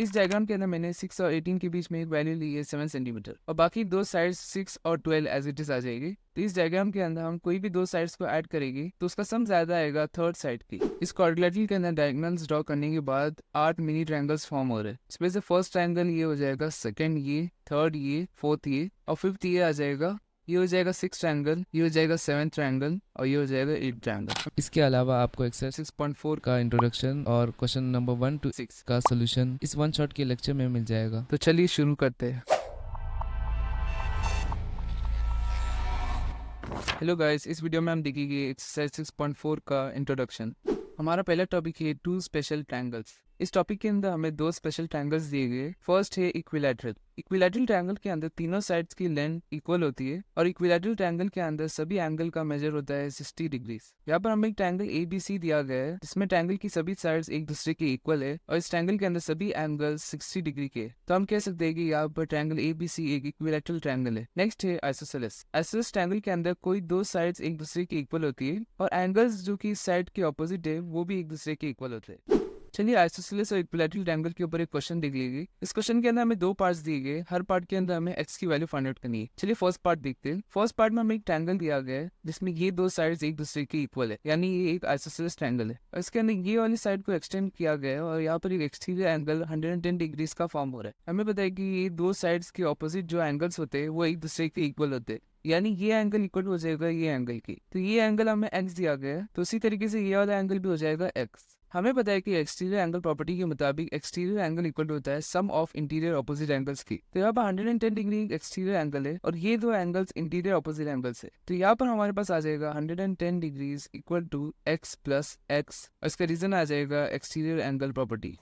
इस डायग्राम के अंदर मैंने 6 और 18 के बीच में एक वैल्यू ली है 7 सेंटीमीटर और बाकी दो साइड्स 6 और 12 एज इट इज आ जाएगी। तो इस डायग्राम के अंदर हम कोई भी दो साइड्स को ऐड करेंगे तो उसका सम ज्यादा आएगा थर्ड साइड की। इस क्वाड्रिलेटरल के अंदर डायगोनल्स ड्रॉ करने के बाद 8 मिनी ट्रायंगल्स फॉर्म हो रहे हैं। इसमें से फर्स्ट ट्रायंगल ये हो जाएगा, सेकंड ये, थर्ड ये, फोर्थ ये और फिफ्थ ये आ जाएगा। ये हो जाएगा 6 ट्रायंगल, ये हो जाएगा 7 ट्रायंगल और ये हो जाएगा 8 ट्रायंगल। इसके अलावा आपको एक्सरसाइज 6.4 का इंट्रोडक्शन और क्वेश्चन नंबर 1 to 6 का सोल्यूशन इस वन शॉट के लेक्चर में मिल जाएगा। तो चलिए शुरू करते हैं। हेलो गाइस, इस वीडियो में हम देखेंगे एक्सरसाइज 6.4 का इंट्रोडक्शन। हमारा पहला टॉपिक है टू स्पेशल ट्रायंगल्स। इस टॉपिक के अंदर हमें दो स्पेशल ट्रायंगल्स दिए गए। फर्स्ट है इक्विलैटरल। इक्विलैटरल ट्रायंगल के अंदर तीनों साइड्स की लेंथ इक्वल होती है और इक्विलैटरल ट्रायंगल के अंदर सभी एंगल का मेजर होता है 60 डिग्रीज। यहाँ पर हमें एक ट्रायंगल ABC दिया गया है जिसमें ट्रायंगल की सभी साइड्स एक दूसरे के इक्वल है और इस ट्रायंगल के अंदर सभी एंगल 60 डिग्री के। तो हम कह सकते हैं कि यहाँ पर ट्रायंगल ABC एक इक्विलैटरल ट्रायंगल है। नेक्स्ट है आइसोसेलेस। आइसोसेलेस ट्रायंगल के अंदर कोई दो साइड्स एक दूसरे के इक्वल होती है और एंगल्स जो कि साइड के ऑपोजिट है वो भी एक दूसरे के इक्वल होते हैं। चलिए आइसोसेलेस और इक्विलैटरल ट्रायंगल के ऊपर एक क्वेश्चन देख लीजिए। इस क्वेश्चन के अंदर हमें दो पार्ट्स दिए गए, हर पार्ट के अंदर हमें x की वैल्यू फाइंड आउट करनी है। चलिए फर्स्ट पार्ट देखते हैं। फर्स्ट पार्ट में हमें एक ट्रायंगल दिया गया है जिसमें ये दो साइड्स एक दूसरे के इक्वल है, यानी ये एक आइसोसेलेस ट्रायंगल है और इसके अंदर ये वाली साइड को एक्सटेंड किया गया है और यहाँ पर एक एक्सटीरियर एंगल 110 डिग्रीज का फॉर्म हो रहा है। हमें पता है कि ये दो साइड्स के ऑपोजिट जो एंगल्स होते हैं वो एक दूसरे के इक्वल होते हैं, यानी ये एंगल इक्वल हो जाएगा ये एंगल की। तो ये एंगल हमें x दिया गया है तो उसी तरीके से ये वाला एंगल भी हो जाएगा x। हमें पता है कि एक्सटीरियर एंगल प्रॉपर्टी के मुताबिक एक्सटीरियर एंगल इक्वल होता है sum of interior opposite angles की। तो यहाँ पर 110 डिग्री एक्सटीरियर एंगल है और ये दो एंगल्स इंटीरियर ऑपोजिट एंगल्स है। तो यहाँ पर हमारे पास आ जाएगा 110 degrees equal to x plus x और इसका रीजन आ जाएगा एक्सटीरियर एंगल प्रॉपर्टी।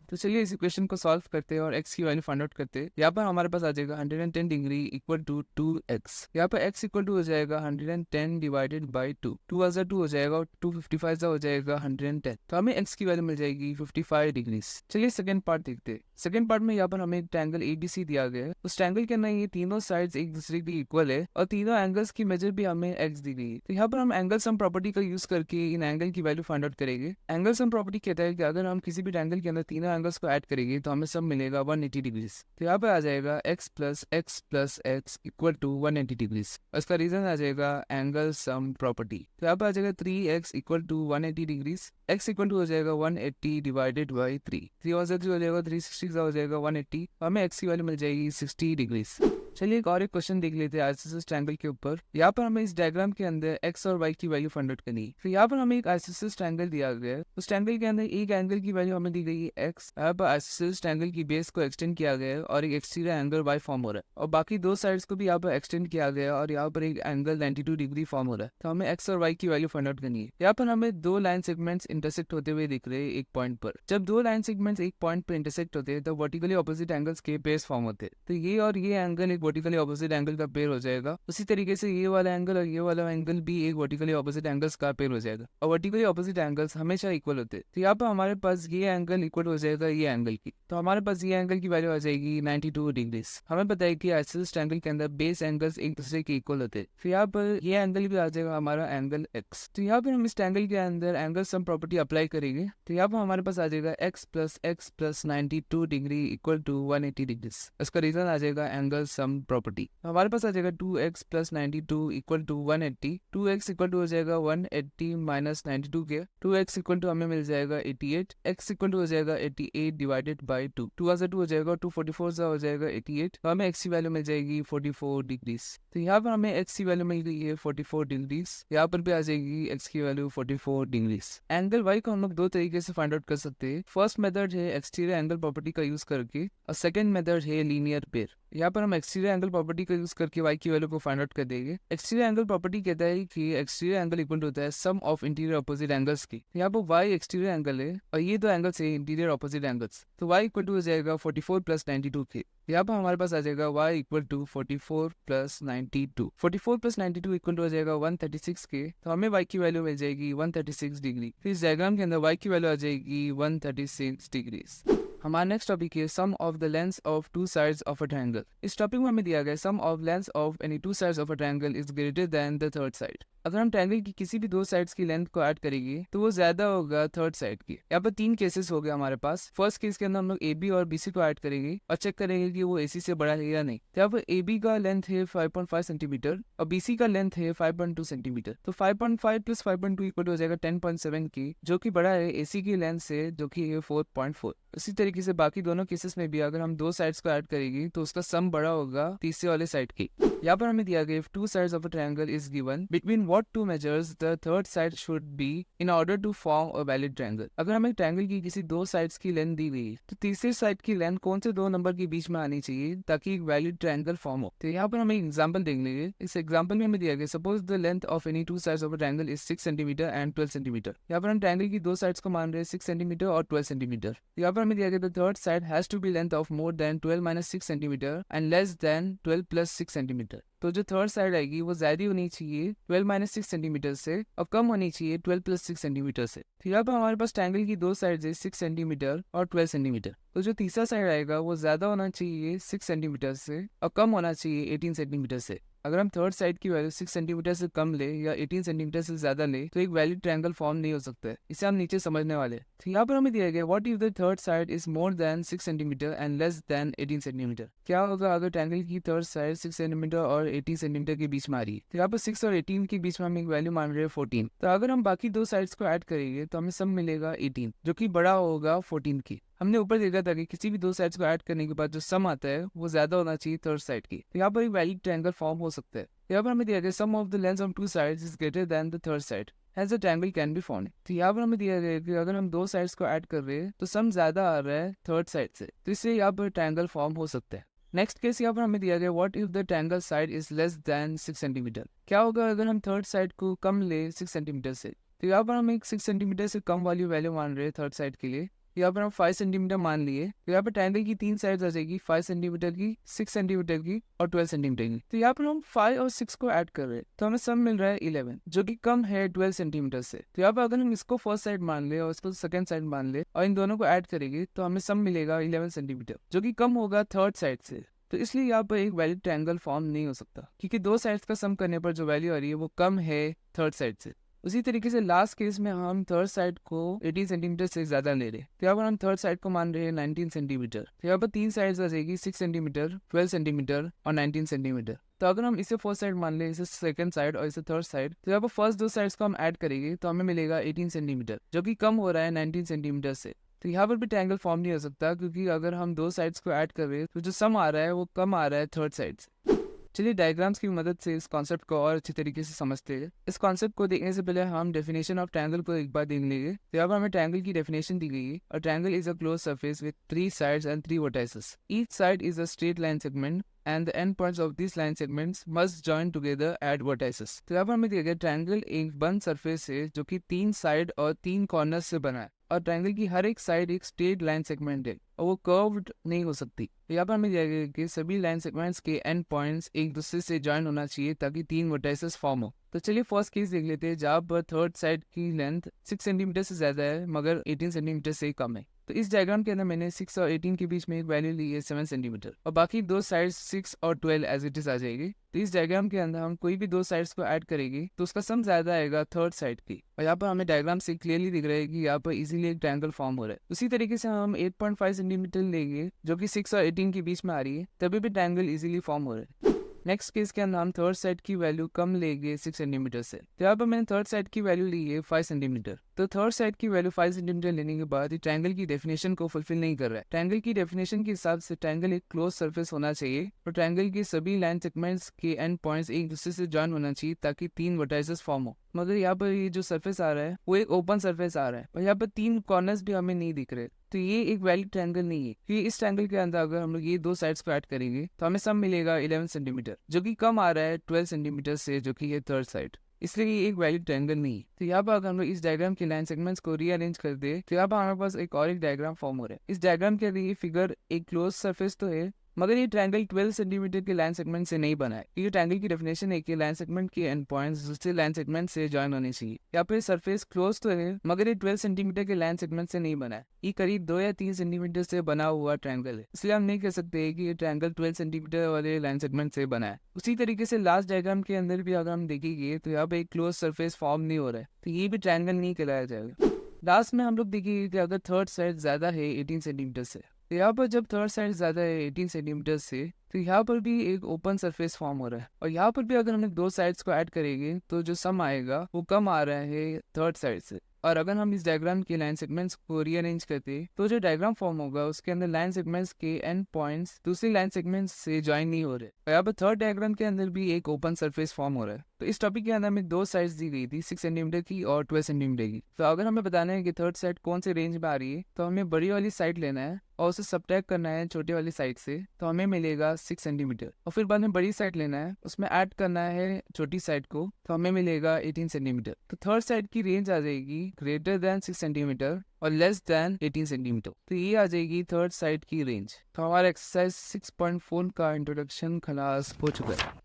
तो चलिए इस इक्वेशन को सॉल्व करते हैं और x की वैल्यू फाइंड आउट करते हैं। यहाँ पर हमारे पास आ जाएगा 110 डिग्री इक्वल टू 2x। यहाँ पर x इक्वल टू हो जाएगा 110 डिवाइडेड बाई 2। 2 as 2 हो जाएगा और 255 हो जाएगा 110। तो हमें x की वैल्यू मिल जाएगी 55 डिग्रीज। चलिए सेकंड पार्ट देखते हैं। सेकंड पार्ट में यहाँ पर हमें एक ट्रायंगल ABC दिया गया है। उस ट्रायंगल के अंदर ये तीनों साइड्स एक दूसरे के इक्वल है और तीनों एंगल्स की मेजर भी हमें x दी गई है। तो यहाँ पर हम एंगल सम प्रॉपर्टी का यूज करके इन एंगल की वैल्यू फाइंड आउट करेंगे। एंगल सम प्रॉपर्टी कहता है कि अगर हम किसी भी ट्रायंगल के अंदर तीनों एंगल्स को ऐड करेंगे तो हमें सब मिलेगा 180 डिग्रीज। तो यहाँ पे आ जाएगा x plus x equal to 180 degrees. इसका रीजन आ जाएगा एंगल सम प्रॉपर्टी। तो यहाँ पे आ जाएगा 3x equal to 180 degrees. x equal to हो जाएगा 180 डिवाइडेड बाई 3। 3 हो जाएगा 360 हो जाएगा 180। हमें x की वैल्यू मिल जाएगी 60 डिग्रीज। चलिए एक और एक क्वेश्चन देख लेते हैं आइसोसेलेस ट्रायंगल के ऊपर। यहाँ पर हमें इस डायग्राम के अंदर x और y की वैल्यू फाइंड आउट करनी है। तो यहाँ पर हमें एक आइसोसेलेस ट्रायंगल दिया गया है। उस ट्रायंगल के अंदर एक एंगल की वैल्यू हमें दी गई है x। यहाँ पर आइसोसेलेस ट्रायंगल की बेस को एक्सटेंड किया गया है और एक एक्सटीरियर एंगल y फॉर्म हो रहा है और बाकी दो साइड्स को भी यहाँ पर एक्सटेंड किया गया है और यहाँ पर एक एंगल 92 डिग्री फॉर्म हो रहा है। तो हमें x और y की वैल्यू फाइंड आउट करनी है। यहाँ पर हमें दो लाइन सेगमेंट्स इंटरसेक्ट होते हुए दिख रहे हैं एक पॉइंट पर। जब दो लाइन सेगमेंट्स एक पॉइंट पर इंटरसेक्ट होते हैं तो वर्टिकली ऑपोजिट एंगल्स के पेयर्स फॉर्म होते हैं। तो ये और ये एंगल एक वर्टिकली ऑपोजिट एंगल का पेयर हो जाएगा। उसी तरीके से ये वाला एंगल और ये वाला एंगल भी एक वर्टिकली ऑपोजिट एंगल्स का पेयर हो जाएगा और वर्टिकली ऑपोजिट एंगल्स हमेशा इक्वल होते हैं। तो यहाँ पर हमारे पास ये एंगल इक्वल हो जाएगा ये एंगल की। तो हमारे पास ये एंगल की वैल्यू आ जाएगी 92 डिग्रीज। हमें पता है कि आइसोसेलेस ट्रायंगल के अंदर बेस एंगल्स एक दूसरे के इक्वल होते हैं। फिर यहाँ पर ये एंगल भी आ जाएगा हमारा एंगल x। तो यहाँ पर हम इस ट्रायंगल के अंदर एंगल सम प्रॉपर्टी अप्लाई करेंगे। तो यहाँ पर हमारे पास आ जाएगा x plus 92 degree equal to 180 degrees. इसका रीजन आ जाएगा एंगल सम प्रॉपर्टी। हमारे पास आ जाएगा 2x plus 92 equal to 180। 2x equal to हो जाएगा 180 माइनस 92 के। 2x इक्वल टू हमें मिल जाएगा 88। x इक्वल टू हो जाएगा 88 डिवाइडेड बाई 2। 2 as 2 हो जाएगा 244 हो जाएगा 88। तो हमें x की वैल्यू मिल जाएगी 44 डिग्रीज। तो यहाँ पर हमें x की वैल्यू मिल गई है 44 डिग्रीज। यहाँ पर भी आ जाएगी x की वैल्यू 44 डिग्रीज। एंगल y को हम लोग दो तरीके से फाइंड आउट कर सकते हैं। फर्स्ट मेथड है एक्सटीरियर एंगल प्रॉपर्टी का यूज करके और सेकंड मेथड है लीनियर पेयर। यहाँ पर हम एक्सटीरियर एंगल प्रॉपर्टी का यूज करके y की वैल्यू को फाइंड आउट कर देंगे। एक्सटीरियर एंगल प्रॉपर्टी कहता है कि एक्सटीरियर एंगल इक्वल होता है sum of interior opposite angles की। यहाँ पर y एक्सटीरियर एंगल है और ये दो एंगल्स है इंटीरियर ऑपोजिट एंगल्स। तो y इक्वल टू हो जाएगा 44 प्लस 92 के। यहाँ पर हमारे पास आ जाएगा y equal to 44 plus 92। 44 plus 92 equal to हो जाएगा 136 के। तो हमें y की वैल्यू मिल जाएगी 136 डिग्री। फिर इस डायग्राम के अंदर y की वैल्यू आ जाएगी 136 डिग्रीज। हमारा नेक्स्ट टॉपिक है sum of the length of two sides of a triangle. इस टॉपिक में हमें दिया गया sum of length of any two sides of a triangle is greater than the third side. अगर हम ट्रायंगल की किसी भी दो साइड्स की लेंथ को ऐड करेंगे तो वो ज्यादा होगा थर्ड साइड की। यहाँ पर तीन केसेस हो गए हमारे पास। फर्स्ट केस के अंदर हम लोग ए बी और बी सी को ऐड करेंगे और चेक करेंगे कि वो ए सी से बड़ा है या नहीं। तो यहाँ पर ए बी का लेंथ है 5.5 सेंटीमीटर और बी सी का लेंथ है 5.2 सेंटीमीटर। तो 5.5 प्लस 5.2 इक्वल हो जाएगा 10.7 की, जो कि बड़ा है ए सी की लेंथ से, जो कि है 4.4। इसी तरीके से बाकी दोनों केसेस में भी अगर हम दो साइड्स को ऐड करेंगे तो उसका सम बड़ा होगा तीसरे वाले साइड की। यहाँ पर हमें दिया गया if two sides of a triangle is given, between what two measures the third side should be in order to form a valid triangle। अगर हमें ट्रायंगल की किसी दो साइड्स की लेंथ दी गई तो तीसरे साइड की लेंथ कौन से दो नंबर के बीच में आनी चाहिए ताकि एक वैलिड ट्रायंगल फॉर्म हो। तो यहाँ पर हमें एग्जांपल देख लेंगे। इस एग्जांपल में हमें दिया गया suppose the length of any two sides of a triangle is 6 centimetre and 12 centimetre. यहाँ पर हम ट्रायंगल की दो साइड्स को मान रहे हैं 6 सेंटीमीटर और 12 सेंटीमीटर। यहाँ पर हमें दिया गया the third side has to be length of more than 12 minus 6 centimetre and less than 12 plus 6 centimetre. तो जो थर्ड साइड आएगी वो ज्यादा होनी चाहिए 12 माइनस 6 सेंटीमीटर से और कम होनी चाहिए 12 प्लस 6 सेंटीमीटर से। तो यहाँ पर हमारे पास ट्रायंगल की दो साइड है 6 सेंटीमीटर और 12 सेंटीमीटर। तो जो तीसरा साइड आएगा वो ज्यादा होना चाहिए 6 सेंटीमीटर से और कम होना चाहिए 18 सेंटीमीटर से। अगर हम थर्ड साइड की वैल्यू 6 सेंटीमीटर से कम ले या 18 सेंटीमीटर से ज्यादा ले तो एक वैलिड ट्रायंगल फॉर्म नहीं हो सकता है। इसे हम नीचे समझने वाले। तो यहाँ पर हमें दिया गया what if the third side is more than 6 centimetre and less then 18 centimetre. क्या होगा अगर ट्रायंगल की थर्ड साइड 6 सेंटीमीटर और 18 सेंटीमीटर के बीच में आ रही है। तो यहाँ पर 6 और 18 के बीच में हम एक वैल्यू मान रहे हैं 14। तो अगर हम बाकी दो साइड्स को ऐड करेंगे तो हमें सम मिलेगा 18, जो कि बड़ा होगा 14 की। हमने ऊपर देखा था कि किसी भी दो साइड्स को ऐड करने के बाद जो सम आता है वो ज्यादा होना चाहिए थर्ड साइड की। तो यहाँ पर एक वैलिड ट्रायंगल फॉर्म हो सकता है। यहाँ पर हमें दिया गया sum of the length of two sides is greater than the third side has a triangle can be found. तो यहाँ पर हमें दिया गया कि अगर हम दो साइड्स को ऐड कर रहे हैं तो सम ज्यादा आ रहा है थर्ड साइड से, तो इससे यहाँ पर ट्रायंगल फॉर्म हो सकता है। नेक्स्ट केस यहाँ पर हमें दिया गया what if the triangle side is less than 6 centimetre. क्या होगा अगर हम थर्ड साइड को कम ले 6 सेंटीमीटर से। तो यहाँ पर हम एक 6 सेंटीमीटर से कम वाली वैल्यू मान रहे हैं थर्ड साइड के लिए। यहाँ पर हम 5 सेंटीमीटर मान लिए। तो यहाँ पर ट्रायंगल की तीन साइड्स आ जाएगी 5 सेंटीमीटर की, 6 सेंटीमीटर की और 12 सेंटीमीटर की। तो यहाँ पर हम 5 और 6 को ऐड कर रहे हैं तो हमें सम मिल रहा है 11, जो कि कम है 12 सेंटीमीटर से। तो यहाँ पर अगर हम इसको फर्स्ट साइड मान ले और इसको सेकंड साइड मान ले और इन दोनों को ऐड करेंगे तो हमें सम मिलेगा 11 सेंटीमीटर, जो कि कम होगा थर्ड साइड से। तो इसलिए यहाँ पर एक वैलिड ट्रायंगल फॉर्म नहीं हो सकता, क्योंकि दो साइड्स का सम करने पर जो वैल्यू आ रही है वो कम है थर्ड साइड से। उसी तरीके से लास्ट केस में हम थर्ड साइड को 18 सेंटीमीटर से ज्यादा ले रहे। तो यहाँ पर हम थर्ड साइड को मान रहे हैं 19 सेंटीमीटर। तो यहाँ पर तीन साइड्स आ जाएगी 6 सेंटीमीटर, 12 सेंटीमीटर और 19 सेंटीमीटर। तो अगर हम इसे फर्स्ट साइड मान ले, इसे सेकंड साइड और इसे थर्ड साइड, तो यहाँ पर फर्स्ट दो साइड्स को हम ऐड करेंगे तो हमें मिलेगा 18 सेंटीमीटर, जो कि कम हो रहा है 19 सेंटीमीटर से। तो यहाँ पर भी ट्रायंगल फॉर्म नहीं हो सकता, क्योंकि अगर हम दो साइड्स को ऐड कर रहे हैं तो जो सम आ रहा है वो कम आ रहा है थर्ड साइड से। चलिए डायग्राम्स की मदद से इस कॉन्सेप्ट को और अच्छी तरीके से समझते हैं। इस कॉन्सेप्ट को देखने से पहले हम डेफिनेशन ऑफ ट्रायंगल को एक बार देख लेंगे। तो यहाँ पर हमें ट्रायंगल की डेफिनेशन दी गई है। और triangle is a close surface with 3 sides and 3 vertices. Each side is a straight line segment and the end points of these line segments must join together at vertices. तो यहाँ पर हमें दिया गया ट्रायंगल एक बंद सरफेस है जो कि 3 साइड और 3 कॉर्नर से बना है और ट्रायंगल की हर एक साइड एक स्ट्रेट लाइन सेगमेंट है और वो कर्व्ड नहीं हो सकती। यहाँ पर हमें दिया गया कि सभी लाइन सेगमेंट्स के एंड पॉइंट्स एक दूसरे से ज्वाइन होना चाहिए ताकि 3 वर्टाइसेस फॉर्म हो। तो चलिए फर्स्ट केस देख लेते हैं, जहाँ पर थर्ड साइड की लेंथ 6 सेंटीमीटर से ज्यादा है मगर 18 सेंटीमीटर से कम है। तो इस डायग्राम के अंदर मैंने 6 और 18 के बीच में एक वैल्यू ली है 7 सेंटीमीटर और बाकी दो साइड्स 6 और 12 एज इट इज आ जाएगी। तो इस डायग्राम के अंदर हम कोई भी दो साइड्स को ऐड करेंगे तो उसका सम ज्यादा आएगा थर्ड साइड की। और यहाँ पर हमें डायग्राम से क्लियरली दिख रहा है कि यहाँ पर इजीली एक ट्रायंगल फॉर्म हो रहा है। उसी तरीके से हम 8.5 सेंटीमीटर लेंगे जो कि 6 और 18 के बीच में आ रही है, तभी भी ट्रायंगल इजीली फॉर्म हो रहा है। नेक्स्ट केस के अंदर हम थर्ड साइड की वैल्यू कम लेंगे 6 सेंटीमीटर से। तो यहाँ पर मैंने थर्ड साइड की वैल्यू ली है 5 सेंटीमीटर। तो थर्ड साइड की वैल्यू 5 सेंटीमीटर लेने के बाद ट्रायंगल की डेफिनेशन को फुलफिल नहीं कर रहा है। ट्रायंगल की डेफिनेशन के हिसाब से ट्रायंगल एक क्लोज सरफेस होना चाहिए और ट्रायंगल के सभी लाइन सेगमेंट्स के एंड पॉइंट्स एक दूसरे से जॉइन होना चाहिए ताकि 3 वर्टाइसेस फॉर्म हो। मगर यहाँ पर ये जो सरफेस आ रहा है वो एक ओपन सरफेस आ रहा है और यहाँ पर 3 कॉर्नर्स भी हमें नहीं दिख रहे। तो ये एक वैलिड ट्रायंगल नहीं है, क्योंकि इस ट्रायंगल के अंदर अगर हम लोग ये दो साइड्स को ऐड करेंगे तो हमें सम मिलेगा 11 सेंटीमीटर, जो कि कम आ रहा है 12 सेंटीमीटर से, जो कि है थर्ड साइड। इसलिए ये एक वैलिड ट्रायंगल नहीं है। तो यहाँ पर अगर हम लोग इस डायग्राम के लाइन सेगमेंट्स को रीअरेंज कर दे तो यहाँ पर हमारे पास एक और एक डायग्राम फॉर्म हो रहा है। इस डायग्राम के लिए फिगर एक क्लोज सरफेस तो है मगर ये ट्रायंगल 12 सेंटीमीटर के लाइन सेगमेंट से नहीं बना है, क्योंकि ट्रायंगल की डेफिनेशन है कि लाइन सेगमेंट के एंड पॉइंट्स दूसरे लाइन सेगमेंट से जॉइन होने चाहिए। यहाँ पे सरफेस क्लोज तो है, मगर ये 12 सेंटीमीटर के लाइन सेगमेंट से नहीं बना है। ये करीब 2 या 3 सेंटीमीटर से बना हुआ ट्रायंगल है, इसलिए हम नहीं कह सकते कि ये ट्रायंगल 12 सेंटीमीटर वाले लाइन सेगमेंट से बना है। उसी तरीके से लास्ट डायग्राम के अंदर भी अगर हम देखेंगे तो यहाँ पे एक क्लोज सरफेस फॉर्म नहीं हो रहा है, तो ये भी ट्रायंगल नहीं कहलाया जाएगा। लास्ट में हम लोग देखेंगे कि अगर थर्ड साइड ज्यादा है 18 सेंटीमीटर से, तो यहाँ पर जब थर्ड साइड ज्यादा है 18 सेंटीमीटर से, तो यहाँ पर भी एक ओपन सरफेस फॉर्म हो रहा है, और यहाँ पर भी अगर हम दो साइड्स को ऐड करेंगे तो जो सम आएगा वो कम आ रहा है थर्ड साइड से। और अगर हम इस डायग्राम के लाइन सेगमेंट्स को रीअरेंज करते तो जो डायग्राम फॉर्म होगा उसके अंदर लाइन सेगमेंट्स के एंड पॉइंट्स दूसरी लाइन सेगमेंट्स से ज्वाइन नहीं हो रहे। और यहाँ पर थर्ड डायग्राम के अंदर भी एक ओपन सरफेस फॉर्म हो रहा है। तो इस टॉपिक के अंदर हमें दो साइड्स दी गई थी 6 सेंटीमीटर की और 12 सेंटीमीटर की। तो अगर हमें बताना है कि थर्ड साइड कौन से रेंज में आ रही है, तो हमें बड़ी वाली साइड लेना है और उसे सब्ट्रैक्ट करना है छोटी वाली साइड से, तो हमें मिलेगा 6 सेंटीमीटर। और फिर बाद में बड़ी साइड लेना है, उसमें ऐड करना है छोटी साइड को, तो हमें मिलेगा 18 सेंटीमीटर। तो थर्ड साइड की रेंज आ जाएगी ग्रेटर देन 6 सेंटीमीटर और लेस देन 18 सेंटीमीटर। तो ये आ जाएगी थर्ड साइड की रेंज। तो हमारा एक्सरसाइज 6.4 का इंट्रोडक्शन खलास हो चुका है।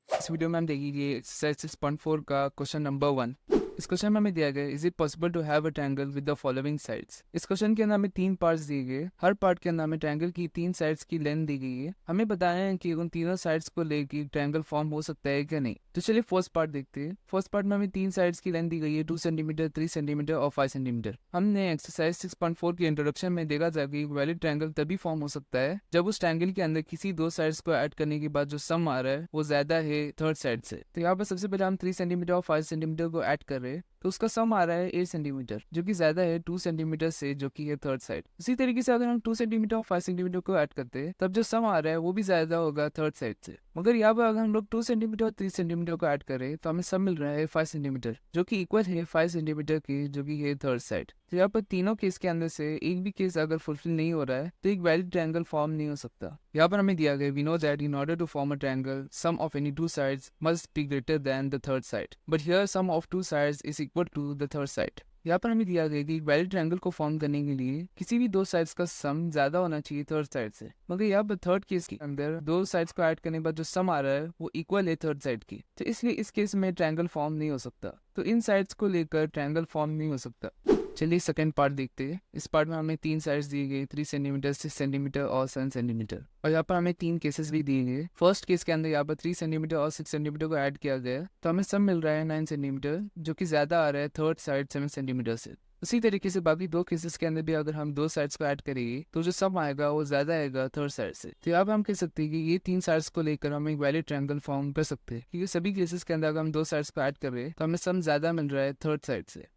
इस वीडियो में हम देखेंगे एक्सरसाइज 6.4 का क्वेश्चन नंबर 1। इस क्वेश्चन में हमें दिया गया is it possible to have a triangle with the following sides. इस क्वेश्चन के अंदर हमें 3 पार्ट्स दिए गए, हर पार्ट के अंदर हमें ट्रायंगल की 3 साइड्स की लेंथ दी गई है। हमें बताना है कि उन तीनों साइड्स को लेकर ट्रायंगल फॉर्म हो सकता है क्या नहीं। तो चलिए फर्स्ट पार्ट देखते हैं। फर्स्ट पार्ट में हमें 3 साइड्स की लेंथ दी गई है 2 सेंटीमीटर, 3 सेंटीमीटर और 5 सेंटीमीटर। हमने एक्सरसाइज 6.4 के इंट्रोडक्शन में देखा था कि वैलिड ट्रायंगल तभी फॉर्म हो सकता है जब उस ट्रायंगल के अंदर किसी दो साइड्स को ऐड करने के बाद जो सम आ रहा है वो ज्यादा है थर्ड साइड से। तो यहाँ पर सबसे पहले हम 3 सेंटीमीटर और 5 सेंटीमीटर को ऐड कर रहे हैं, तो उसका सम आ रहा है 8 सेंटीमीटर, जो कि ज्यादा है 2 सेंटीमीटर से, जो कि है थर्ड साइड। इसी तरीके से अगर हम 2 सेंटीमीटर और 5 सेंटीमीटर को ऐड करते हैं, तब जो सम आ रहा है वो भी ज्यादा होगा थर्ड साइड से। मगर यहाँ पर अगर हम लोग 2 सेंटीमीटर और 3 सेंटीमीटर को ऐड करें तो हमें सम मिल रहा है 5 सेंटीमीटर, जो कि इक्वल है 5 सेंटीमीटर की, जो कि है थर्ड साइड। तो यहाँ पर तीनों केस के अंदर से एक भी केस अगर फुलफिल नहीं हो रहा है तो एक वैलिड ट्रायंगल फॉर्म नहीं हो सकता। यहाँ पर हमें दिया गया we know that in order to form a triangle sum of any 2 sides must be greater than the third side, but here sum of 2 sides is equal to the third side. यहाँ पर हमें दिया गया कि valid triangle को form करने के लिए किसी भी दो साइड्स का सम ज्यादा होना चाहिए थर्ड साइड से। मगर यहाँ पर थर्ड केस के अंदर दो साइड्स को ऐड करने के बाद जो सम आ रहा है वो इक्वल है थर्ड साइड की, तो इसलिए इस केस में ट्रायंगल फॉर्म नहीं हो सकता। तो इन साइड्स को लेकर ट्रायंगल फॉर्म नहीं हो सकता। चलिए सेकंड पार्ट देखते हैं। इस पार्ट में हमें 3 साइड्स दिए गए 3 सेंटीमीटर, 6 सेंटीमीटर और 7 सेंटीमीटर। और यहाँ पर हमें 3 केसेस भी दिए गए। फर्स्ट केस के अंदर यहाँ पर 3 सेंटीमीटर और 6 सेंटीमीटर को ऐड किया गया, तो हमें सब मिल रहा है 9 सेंटीमीटर, जो कि ज्यादा आ रहा है थर्ड साइड 7 सेंटीमीटर से। उसी तरीके से बाकी दो केसेस के अंदर भी अगर हम दो साइड्स को ऐड करेंगे तो जो सम आएगा वो ज्यादा आएगा थर्ड साइड से। तो यहाँ पर हम कह सकते हैं कि ये 3 साइड्स को लेकर हम एक वैलिड ट्रायंगल फॉर्म कर सकते हैं, क्योंकि सभी केसेस के अंदर अगर हम दो साइड्स को ऐड कर रहे हैं तो हमें सम ज्यादा मिल रहा है थर्ड साइड से।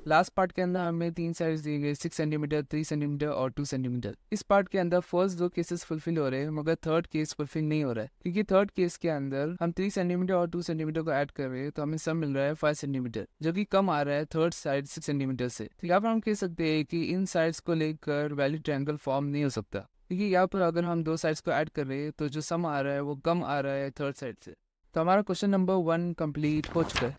लास्ट पार्ट के अंदर हमें 3 साइड्स दिए गए 6 सेंटीमीटर, 3 सेंटीमीटर और 2 सेंटीमीटर। इस पार्ट के अंदर फर्स्ट दो केसेस फुलफिल हो रहे हैं, मगर थर्ड केस फुलफिल नहीं हो रहा है, क्योंकि थर्ड केस के अंदर हम 3 सेंटीमीटर और 2 सेंटीमीटर को ऐड कर रहे हैं, तो हमें सब मिल रहा है 5 सेंटीमीटर, जो कि कम आ रहा है थर्ड साइड 6 सेंटीमीटर से। तो यहाँ पर हम कह सकते हैं कि इन साइड्स को लेकर वैलिड ट्रायंगल फॉर्म नहीं हो सकता, क्योंकि यहाँ पर अगर हम दो साइड्स को ऐड कर रहे हैं तो जो सम आ रहा है वो कम आ रहा है थर्ड साइड से। तो हमारा क्वेश्चन नंबर 1 कंप्लीट हो चुका है।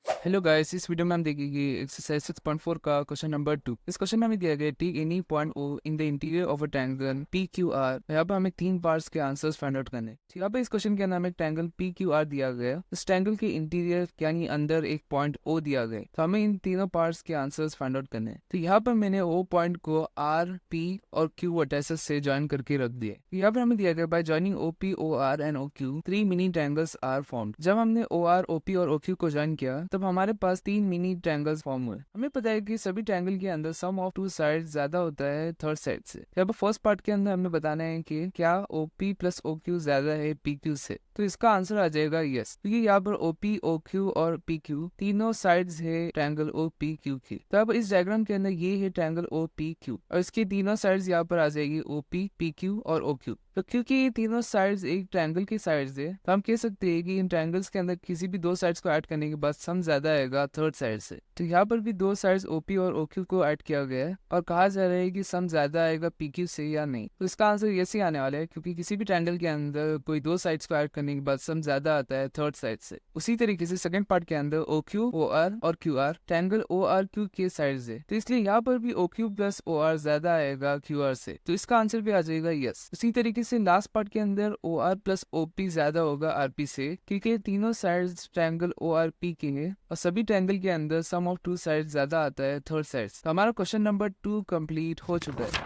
हेलो गाइस, इस वीडियो में हम देखेंगे एक्सरसाइज 6.4 का क्वेश्चन नंबर 2। इस क्वेश्चन में हमें दिया गया take any point O in the interior of a triangle PQR। यहाँ पर हमें 3 पार्ट्स के आंसर्स फाइंड आउट करने। तो यहाँ पर इस क्वेश्चन के अंदर हमें ट्रायंगल PQR दिया गया, इस ट्रायंगल के इंटीरियर यानी अंदर एक पॉइंट O दिया गया, तो हमें इन तीनों पार्ट्स के आंसर्स फाइंड आउट करने। तो यहाँ पर मैंने O पॉइंट को R, P और Q वर्टिसेस से ज्वाइन करके रख दिए। यहाँ पर हमें दिया गया by joining OP, OR and OQ 3 mini triangles are formed. जब हमने OR, OP और OQ को ज्वाइन किया तब हमारे पास 3 मिनी ट्रायंगल्स फॉर्म हुए। हमें पता है कि सभी ट्रायंगल के अंदर सम ऑफ 2 साइड ज्यादा होता है थर्ड साइड से। यहाँ पर फर्स्ट पार्ट के अंदर हमें बताना है कि क्या OP प्लस OQ ज्यादा है PQ से। तो इसका आंसर आ जाएगा यस, क्योंकि यहाँ पर OP, OQ और PQ तीनों साइड्स है ट्रायंगल OPQ की। तो अब इस डायग्राम के अंदर ये है ट्रायंगल OPQ और इसके तीनों साइड्स यहाँ पर आ जाएगी OP, PQ और OQ। तो क्योंकि ये तीनों साइड्स एक ट्रायंगल की साइड्स है, तो हम कह सकते हैं कि इन ट्रायंगल्स के अंदर किसी भी दो साइड्स को ऐड करने के बाद सम ज्यादा ज्यादा आएगा थर्ड साइड से। तो यहाँ पर भी दो साइड्स OP और OQ को ऐड किया गया है और कहा जा रहा है कि सम ज्यादा आएगा PQ से या नहीं। तो इसका आंसर यस ही आने वाला है, क्योंकि किसी भी ट्रायंगल के अंदर कोई दो साइड्स को ऐड करने के बाद सम ज्यादा आता है थर्ड साइड से। उसी तरीके से सेकंड पार्ट के अंदर OQ, OR और QR ट्रायंगल ORQ के साइड्स है, तो इसलिए यहाँ पर भी OQ प्लस OR ज्यादा आएगा QR से। तो इसका आंसर भी आ जाएगा यस। उसी तरीके से लास्ट पार्ट के अंदर OR प्लस OP ज्यादा होगा RP से, क्योंकि तीनों साइड्स ट्रायंगल ORP के हैं और सभी ट्रायंगल के अंदर सम ऑफ टू साइड्स ज्यादा आता है थर्ड साइड। तो हमारा क्वेश्चन नंबर 2 कंप्लीट हो चुका है।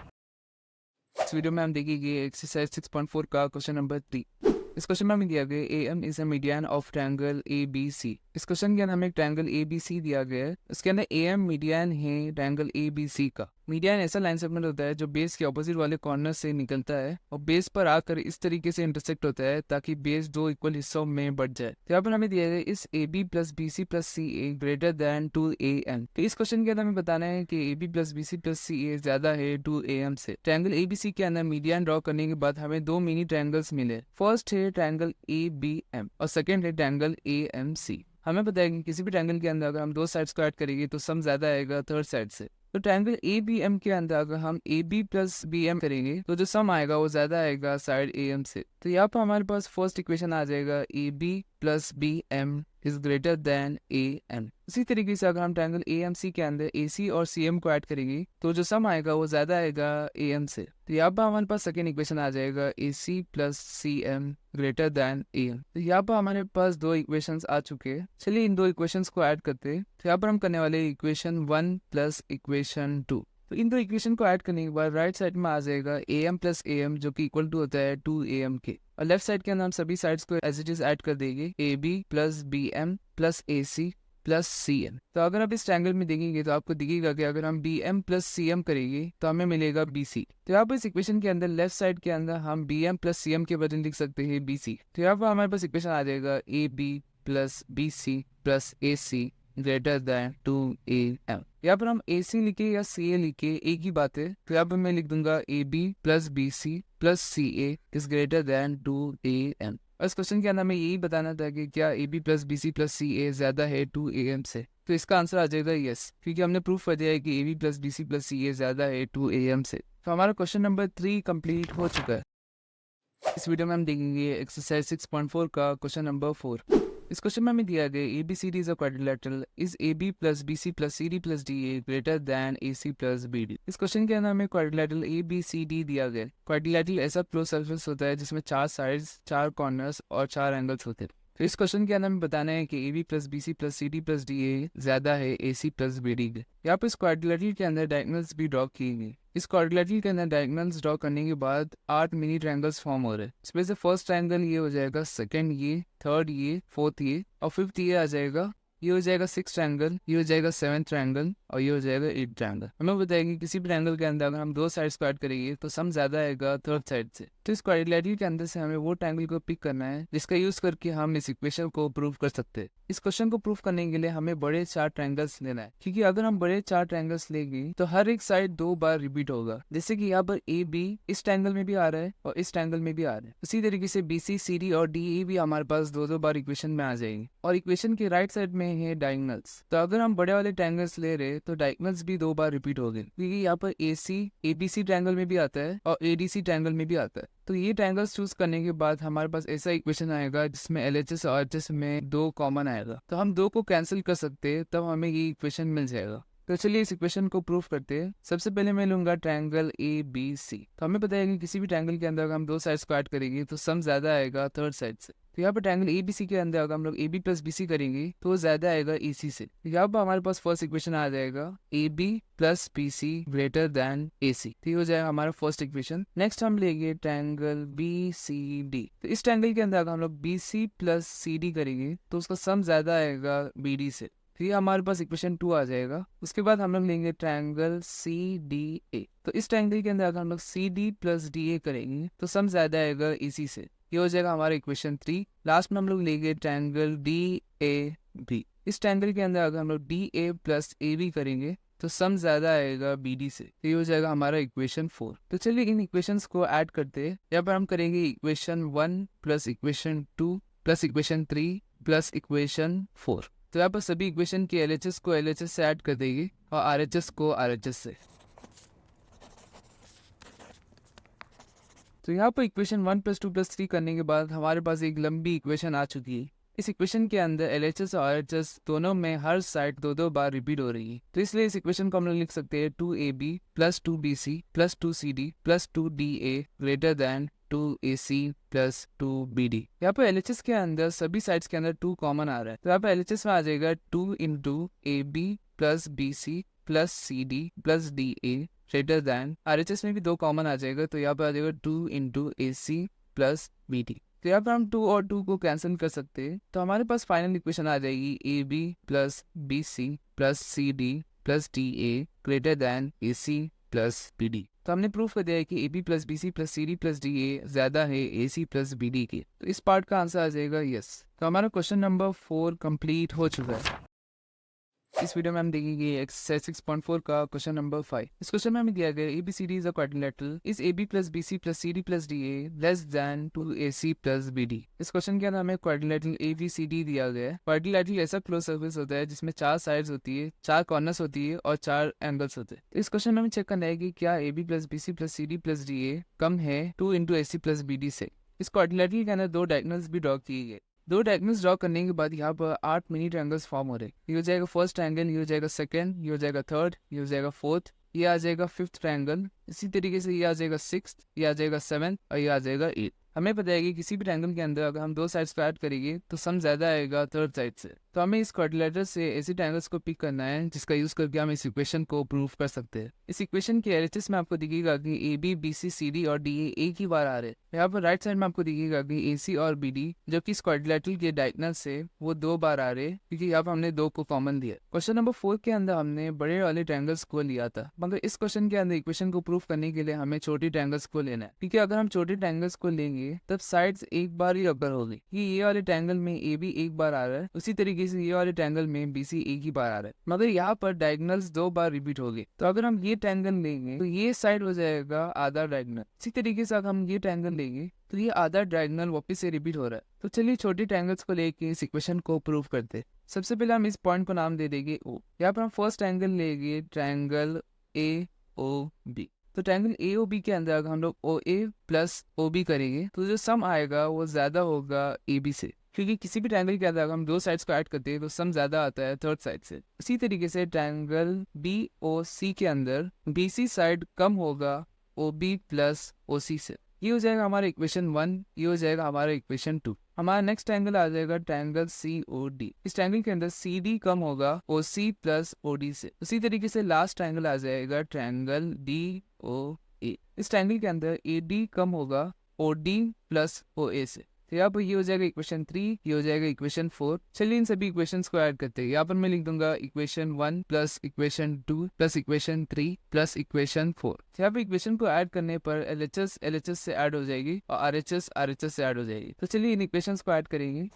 इस वीडियो में हम देखेंगे एक्सरसाइज 6.4 का क्वेश्चन नंबर 3। इस क्वेश्चन में हमें दिया गया AM is a median of triangle ABC। इस क्वेश्चन के अंदर हमें ट्रायंगल ABC दिया गया है, इसके अंदर AM मीडियन है ट्रायंगल ABC का। मीडियन ऐसा लाइन सेगमेंट होता है जो बेस के ऑपोजिट वाले कॉर्नर से निकलता है और बेस पर आकर इस तरीके से इंटरसेक्ट होता है ताकि बेस दो इक्वल हिस्सों में बढ़ जाए। तो यहाँ पर हमें दिया गया इस AB plus BC plus CA greater than 2AM। तो इस क्वेश्चन के अंदर हमें बताना है कि AB plus BC plus CA ज्यादा है 2AM से। ट्रायंगल ABC के अंदर मीडियन ड्रॉ करने के बाद हमें दो मिनी ट्रायंगल्स मिले। फर्स्ट है ट्रायंगल ABM और सेकेंड है ट्रायंगल AMC। हमें पता है कि किसी भी ट्रायंगल के अंदर अगर हम दो साइड्स को ऐड करेंगे तो सम ज्यादा आएगा थर्ड साइड से। तो ट्रायंगल ABM के अंदर अगर हम AB प्लस BM करेंगे तो जो सम आएगा वो ज्यादा आएगा साइड AM से। तो यहाँ पर हमारे पास फर्स्ट इक्वेशन आ जाएगा AB plus BM is greater then AM। इसी तरीके से अगर हम ट्रायंगल AMC के अंदर AC और CM को ऐड करेंगे तो जो सम आएगा वो ज्यादा आएगा AM से। तो यहाँ पर हमारे पास सेकेंड इक्वेशन आ जाएगा AC plus CM greater than AM। तो यहाँ पर हमारे पास दो इक्वेशंस आ चुके हैं। चलिए इन दो इक्वेशंस को ऐड करते हैं। तो यहाँ पर हम करने वाले इक्वेशन 1 प्लस इक्वेशन 2। तो इन दो इक्वेशन को ऐड करने के बाद राइट साइड में आ जाएगा AM प्लस AM जो कि इक्वल टू होता है 2AM के, और लेफ्ट साइड के अंदर हम सभी साइड्स को एज इट इज ऐड कर देंगे AB plus BM plus AC plus CM। तो अगर आप इस ट्रायंगल में देखेंगे तो आपको दिखेगा कि अगर हम BM प्लस CM करेंगे तो हमें मिलेगा BC। तो यहाँ पर इस इक्वेशन के अंदर लेफ्ट साइड के अंदर हम BM प्लस CM के बदले लिख सकते हैं BC। तो यहाँ पर हमारे पास इक्वेशन आ जाएगा AB plus BC plus AC greater than 2AM। यहाँ पर हम AC लिखे या CA लिखे एक ही बात है। तो यहाँ पर मैं लिख दूंगा AB plus BC plus CA is greater then 2AM। इस क्वेश्चन के अंदर हमें यही बताना था कि क्या AB plus BC plus CA ज्यादा है 2AM से। तो इसका आंसर आ जाएगा यस, क्योंकि हमने प्रूफ कर दिया है कि AB plus BC plus CA ज्यादा है 2AM से। तो हमारा क्वेश्चन नंबर 3 कंप्लीट हो चुका है। इस वीडियो में हम देखेंगे एक्सरसाइज 6.4 का क्वेश्चन नंबर 4। इस क्वेश्चन में हमें दिया गया ABCD is a quadrilateral, is AB plus BC plus CD plus DA greater than AC plus BD। इस क्वेश्चन के अंदर हमें क्वाड्रिलेटरल ABCD दिया गया। क्वाड्रिलेटरल ऐसा क्लोज सर्फेस होता है जिसमें 4 साइड्स, 4 कॉर्नर्स और 4 एंगल्स होते हैं। तो इस क्वेश्चन के अंदर हमें बताना है कि AB plus BC plus CD plus DA ज्यादा है AC प्लस BD के। यहाँ पर इस क्वाड्रिलेटरल के अंदर डायगोनल्स भी ड्रॉ किए गए। इस क्वाड्रिलेटरल के अंदर डायगोनल्स ड्रॉ करने के बाद 8 मिनी ट्रायंगल्स फॉर्म हो रहे हैं। इसमें से फर्स्ट ट्रायंगल ये हो जाएगा, सेकंड ये, थर्ड ये, फोर्थ ये और फिफ्थ ये आ जाएगा। ये हो जाएगा 6 ट्रायंगल, ये हो जाएगा 7 ट्रायंगल और ये हो जाएगा 8 ट्रायंगल। हमें बताएंगे किसी भी ट्रायंगल के अंदर अगर हम दो साइड्स को ऐड करेंगे तो सम ज्यादा आएगा थर्ड साइड से। तो इस क्वाड्रिलेटरल के अंदर से हमें वो ट्रायंगल को पिक करना है जिसका यूज करके हम इस इक्वेशन को प्रूव कर सकते हैं। इस क्वेश्चन को प्रूव करने के लिए हमें बड़े 4 ट्रायंगल्स लेना है, क्योंकि अगर हम बड़े 4 ट्रायंगल्स लेंगे तो हर एक साइड 2 बार रिपीट होगा। जैसे कि यहाँ पर AB इस ट्रायंगल में भी आ रहा है और इस ट्रायंगल में भी आ रहा है। उसी तरीके से BC, CD और DE भी हमारे पास 2-2 बार इक्वेशन में आ जाएंगे और इक्वेशन के राइट साइड में है डायगोनल्स। तो अगर हम बड़े वाले ट्रायंगल्स ले रहे तो डायगोनल्स भी 2 बार रिपीट हो गए, क्योंकि यहाँ पर AC ABC ट्रायंगल में भी आता है और ADC ट्रायंगल में भी आता है। तो ये ट्रायंगल्स चूज करने के बाद हमारे पास ऐसा इक्वेशन आएगा जिसमें LHS और RHS में 2 कॉमन आएगा। तो हम 2 को कैंसिल कर सकते हैं, तब हमें ये इक्वेशन मिल जाएगा। तो चलिए इस इक्वेशन को प्रूफ करते हैं। सबसे पहले मैं लूंगा ट्रायंगल ABC। तो हमें पता है कि किसी भी ट्रायंगल के अंदर अगर हम दो साइड्स को ऐड करेंगे तो सम ज्यादा आएगा थर्ड साइड से। तो यहाँ पर ट्रायंगल ABC के अंदर अगर हम लोग AB प्लस BC करेंगे तो ज्यादा आएगा AC से। यहाँ पर हमारे पास फर्स्ट इक्वेशन आ जाएगा AB plus BC greater than AC। तो ये हो जाएगा हमारा फर्स्ट इक्वेशन। नेक्स्ट हम लेंगे ट्रायंगल BCD। तो इस ट्रायंगल के अंदर अगर हम लोग BC प्लस CD करेंगे तो उसका सम ज्यादा आएगा BD से। तो ये हमारे पास इक्वेशन 2 आ जाएगा। उसके बाद हम लोग लेंगे ट्रायंगल CDA। तो इस ट्रायंगल के अंदर अगर हम लोग CD प्लस DA करेंगे तो सम ज्यादा आएगा AC से। ये हो जाएगा हमारा इक्वेशन 3। लास्ट में हम लोग लेंगे ट्रायंगल DAB। इस ट्रायंगल के अंदर अगर हम लोग DA प्लस AB करेंगे तो सम ज्यादा आएगा BD से। तो ये हो जाएगा हमारा इक्वेशन 4। तो चलिए इन इक्वेशंस को ऐड करते हैं। यहाँ पर हम करेंगे equation 1 plus equation 2 plus equation 3 plus equation 4। तो यहाँ पर सभी इक्वेशन के LHS को LHS से ऐड कर देगी और RHS को RHS से। तो यहाँ पर इक्वेशन 1 + 2 + 3 करने के बाद हमारे पास एक लंबी इक्वेशन आ चुकी है। इस इक्वेशन के अंदर LHS और RHS दोनों में हर साइड दो दो बार रिपीट हो रही है, तो इसलिए इस इक्वेशन को हम लोग लिख सकते हैं 2AB + 2BC + 2CD + 2DA greater than 2AC + 2BD। यहाँ पर LHS के अंदर सभी साइड्स के अंदर 2 कॉमन आ रहा है, तो यहाँ पर LHS में आ जाएगा 2 × AB + BC + CD + DA greater than. RHS में भी 2 कॉमन आ जाएगा, तो यहाँ पर आ जाएगा 2 × AC + BD। तो यहाँ पर हम 2 और 2 को कैंसिल कर सकते हैं, तो हमारे पास फाइनल इक्वेशन आ जाएगी AB + BC + CD + DA greater than AC + BD। तो हमने प्रूफ कर दिया है कि AB + BC + CD + DA ज्यादा है AC + BD के, तो इस पार्ट का आंसर आ जाएगा यस। तो हमारा क्वेश्चन नंबर 4 कंप्लीट हो चुका है। इस वीडियो में हम देखेंगे एक्सरसाइज 6.4 का क्वेश्चन नंबर 5। इस क्वेश्चन में हमें दिया गया ABCD is a quadrilateral, is AB + BC + CD + DA less than 2AC + BD। इस क्वेश्चन के अंदर हमें क्वाड्रिलेटरल ABCD दिया गया है। क्वाड्रिलेटरल ऐसा क्लोज सर्फेस होता है जिसमें 4 साइड्स होती है, 4 कॉर्नर्स होती है और 4 एंगल्स होते हैं। इस क्वेश्चन में हमें चेक करना है कि क्या AB + BC + CD + DA कम है 2 × AC + BD से। इस क्वाड्रिलेटरल के अंदर 2 डायगोनल्स भी ड्रॉ किए गए। 2 डायगोनल्स ड्रॉ करने के बाद यहाँ पर 8 मिनी ट्रायंगल्स फॉर्म हो रहे हैं। ये हो जाएगा फर्स्ट ट्रायंगल, ये हो जाएगा सेकंड, ये हो जाएगा थर्ड, ये हो जाएगा फोर्थ, ये आ जाएगा फिफ्थ ट्रायंगल। इसी तरीके से ये आ जाएगा सिक्स्थ, ये आ जाएगा सेवंथ और ये आ जाएगा एट। हमें पता है कि किसी भी ट्रायंगल के अंदर अगर हम 2 साइड्स को ऐड करेंगे तो सम ज्यादा आएगा थर्ड साइड से। तो हमें इस क्वाड्रिलेटरल से ऐसे ट्रायंगल्स को पिक करना है जिसका यूज करके हम इस इक्वेशन को प्रूव कर सकते हैं। इस इक्वेशन के LHS में आपको दिखेगा कि AB, BC, CD और DA एक ही बार आ रहे हैं। यहाँ पर राइट साइड में आपको दिखेगा कि AC और BD जो कि इस क्वाड्रिलेटरल के डायगोनल से वो 2 बार आ रहे हैं, क्योंकि यहाँ पर हमने 2 को कॉमन दिया। क्वेश्चन नंबर 4 के अंदर हमने बड़े वाले ट्रायंगल्स को लिया था, मगर इस क्वेश्चन के अंदर इक्वेशन को प्रूव करने के लिए हमें छोटे ट्रायंगल्स को लेना है, क्योंकि अगर हम छोटे ट्रायंगल्स को लेंगे तब साइड्स एक बार ही अकर होगी। ये वाले ट्रायंगल में AB एक बार आ रहा है, उसी तरीके से ये वाले ट्रायंगल में BC एक ही बार आ रहा है, मगर यहाँ पर डायगोनल्स 2 बार रिपीट हो गए। तो अगर हम ये ट्रायंगल लेंगे तो ये साइड हो जाएगा आधा डायगोनल। इसी तरीके से अगर हम ये ट्रायंगल लेंगे तो ये आधा डायगोनल वापस से रिपीट हो रहा है। तो चलिए छोटे ट्रायंगल्स को लेके इस इक्वेशन को प्रूव करते हैं। सबसे पहले हम इस पॉइंट को नाम दे देंगे O। यहाँ पर हम फर्स्ट ट्रायंगल लेंगे ट्रायंगल AOB। तो ट्रायंगल AOB के अंदर अगर हम लोग OA + OB करेंगे तो जो सम आएगा वो ज्यादा होगा AB से, क्योंकि किसी भी ट्रायंगल के अंदर अगर हम 2 साइड्स को ऐड करते हैं तो सम ज्यादा आता है थर्ड साइड से। इसी तरीके से ट्रायंगल BOC के अंदर BC साइड कम होगा OB + OC से। ये हो जाएगा हमारा इक्वेशन 1, ये हो जाएगा हमारा इक्वेशन 2। हमारा नेक्स्ट ट्रायंगल आ जाएगा ट्रायंगल COD। इस ट्रायंगल के अंदर CD कम होगा OC + OD से। उसी तरीके से लास्ट ट्रायंगल आ जाएगा ट्रायंगल DOA। इस ट्रायंगल के अंदर AD कम होगा OD + OA से। तो यहाँ पर ये हो जाएगा इक्वेशन 3, ये हो जाएगा इक्वेशन 4। चलिए इन सभी इक्वेशंस को ऐड करते हैं। यहाँ पर मैं लिख दूंगा इक्वेशन 1 + इक्वेशन 2 + इक्वेशन 3 + इक्वेशन 4। यहाँ पर इक्वेशन को ऐड करने पर LHS से ऐड हो जाएगी और RHS से ऐड हो जाएगी। तो चलिए इन इक्वेशंस को ऐड करेंगे।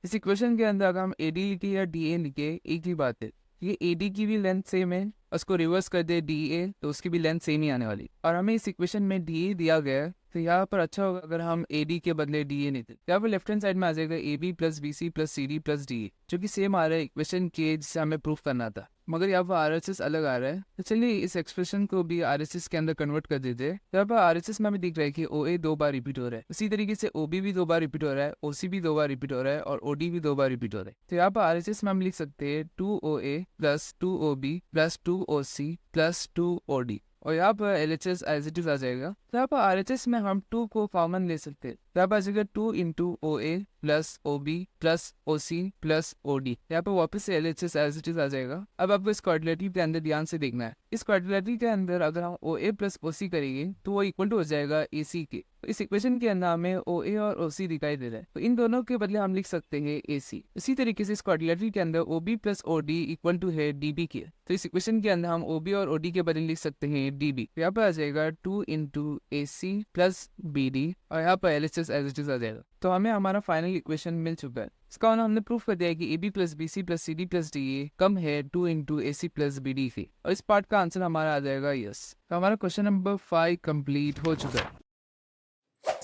इस इक्वेशन के अंदर अगर हम AD लिखे या DA लिखे एक ही बात है। ये AD की भी लेंथ सेम है, उसको रिवर्स कर दे DA तो उसकी भी लेंथ सेम ही आने वाली। और हमें इस इक्वेशन में DA दिया गया है, तो यहाँ पर अच्छा होगा अगर हम AD के बदले DA नहीं थे। यहाँ पर लेफ्ट हैंड साइड में आ जाएगा AB + BC + CD + DA, जो कि सेम आ रहा है इक्वेशन के जिसे हमें प्रूफ करना था, मगर यहाँ पर RHS अलग आ रहा है। तो चलिए इस एक्सप्रेशन को भी RHS के अंदर कन्वर्ट कर देते हैं। यहाँ पर RHS में हमें दिख रहा है कि OA 2 बार रिपीट हो रहा है, उसी तरीके से OB भी 2 बार रिपीट हो रहा है, OC भी 2 बार रिपीट हो रहा है और OD भी 2 बार रिपीट हो रहा है। तो यहाँ पर RHS में हम लिख सकते हैं 2OA + 2OB + 2OC + 2OD, और यहाँ पर LHS एज इट इज आ जाएगा। तो यहाँ पर RHS में हम 2 को कॉमन ले सकते हैं। यहाँ पर आ जाएगा 2 × OA + OB + OC + OD। यहाँ पर वापस से LHS एज इट इज आ जाएगा। अब आपको इस क्वाड्रिलेटरल के अंदर ध्यान से देखना है। इस क्वाड्रिलेटरल के अंदर अगर हम OA + OC करेंगे तो वो इक्वल टू हो जाएगा AC के। तो इस इक्वेशन के अंदर हमें OA और OC दिखाई दे रहा है, तो इन दोनों के बदले हम लिख सकते हैं AC। इसी तरीके से इस क्वाड्रिलेटरल के अंदर OB + OD इक्वल टू है DB के, तो इस इक्वेशन के अंदर हम OB और OD के बदले लिख सकते हैं DB। तो यहाँ पर आ जाएगा 2 × AC + BD और यहाँ पर LHS एज इट इज आ जाएगा। तो हमें हमारा फाइनल इक्वेशन मिल चुका है। इसका हमने प्रूफ कर दिया है कि AB + BC + CD + DA कम है 2 × AC + BD के, और इस पार्ट का आंसर हमारा आ जाएगा यस। तो हमारा क्वेश्चन नंबर 5 कंप्लीट हो चुका है।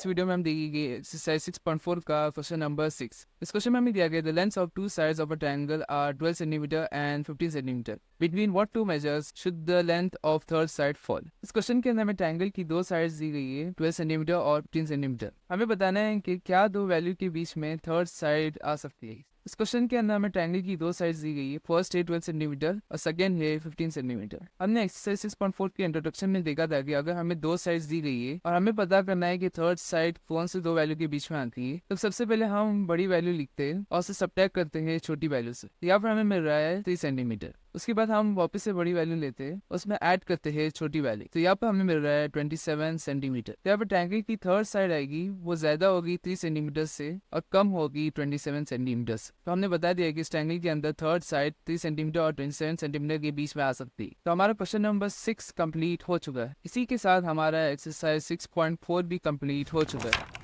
नेक्स्ट वीडियो में हम देखेंगे एक्सरसाइज 6.4 का क्वेश्चन नंबर 6। इस क्वेश्चन में हमें दिया गया the length of two sides of a triangle are 12 centimetre and 15 centimetre. Between what two measures should the length of third side fall. इस क्वेश्चन के अंदर हमें ट्रायंगल की दो साइड्स दी गई है 12 सेंटीमीटर और 15 सेंटीमीटर। हमें बताना है कि क्या दो वैल्यू के बीच में थर्ड साइड आ सकती है। इस क्वेश्चन के अंदर हमें ट्रायंगल की दो साइड्स दी गई है, फर्स्ट है 12 सेंटीमीटर और सेकंड है 15 सेंटीमीटर। हमने एक्सरसाइज 6.4 के इंट्रोडक्शन में देखा था कि अगर हमें दो साइड्स दी गई है और हमें पता करना है कि थर्ड साइड कौन से दो वैल्यू के बीच में आती है, तो सबसे पहले हम बड़ी वैल्यू लिखते हैं और उसे सब्ट्रैक्ट करते हैं छोटी वैल्यू से। यहाँ पर हमें मिल रहा है 3 सेंटीमीटर। उसके बाद हम वापस से बड़ी वैल्यू लेते हैं, उसमें ऐड करते हैं छोटी वैल्यू, तो यहाँ पर हमें मिल रहा है 27 सेंटीमीटर। यहाँ पर ट्रायंगल की थर्ड साइड आएगी वो ज्यादा होगी 3 सेंटीमीटर से और कम होगी 27 सेंटीमीटर से। तो हमने बता दिया कि इस ट्रायंगल के अंदर थर्ड साइड 3 सेंटीमीटर और 27 सेंटीमीटर के बीच में आ सकती है। तो हमारा क्वेश्चन नंबर 6 कंप्लीट हो चुका है। इसी के साथ हमारा एक्सरसाइज 6.4 भी कंप्लीट हो चुका है।